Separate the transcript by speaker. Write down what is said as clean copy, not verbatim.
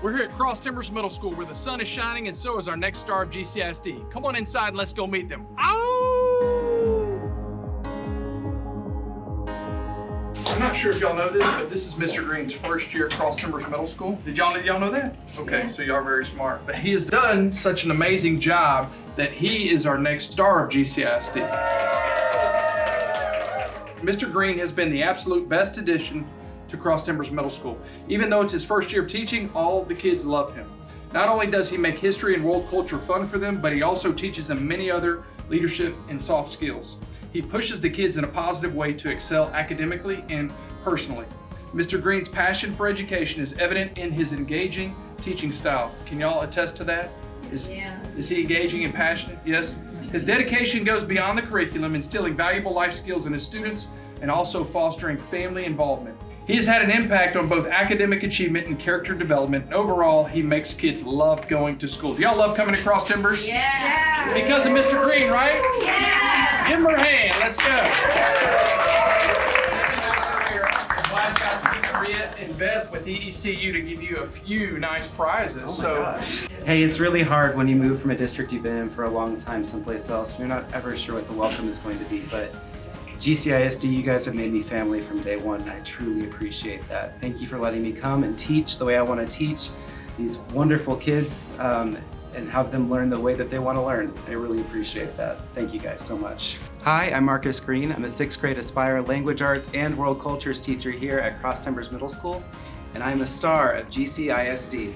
Speaker 1: We're here at Cross Timbers Middle School where the sun is shining and so is our next star of GCISD. Come on inside and let's go meet them. Ow! I'm not sure if y'all know this, but this is Mr. Green's first year at Cross Timbers Middle School. Did y'all know that? Okay, so y'all are very smart. But he has done such an amazing job that he is our next star of GCISD. Mr. Green has been the absolute best addition to Cross Timbers Middle School. Even though it's his first year of teaching, all of the kids love him. Not only does he make history and world culture fun for them, but he also teaches them many other leadership and soft skills. He pushes the kids in a positive way to excel academically and personally. Mr. Green's passion for education is evident in his engaging teaching style. Can y'all attest to that? Is he engaging and passionate? Yes. His dedication goes beyond the curriculum, instilling valuable life skills in his students and also fostering family involvement. He has had an impact on both academic achievement and character development. Overall, he makes kids love going to school. Do y'all love coming to Cross Timbers?
Speaker 2: Yeah.
Speaker 1: Because of Mr. Green, right?
Speaker 2: Yeah.
Speaker 1: Give him her hand. Let's go. Guys Pizzeria and Beth with EECU to give you a few nice prizes.
Speaker 3: Hey, it's really hard when you move from a district you've been in for a long time someplace else. You're not ever sure what the welcome is going to be, but GCISD, you guys have made me family from day one, and I truly appreciate that. Thank you for letting me come and teach the way I want to teach these wonderful kids and have them learn the way that they want to learn. I really appreciate that. Thank you guys so much. Hi, I'm Marcus Green. I'm a 6th grade Aspire Language Arts and World Cultures teacher here at Cross Timbers Middle School, and I'm a star of GCISD.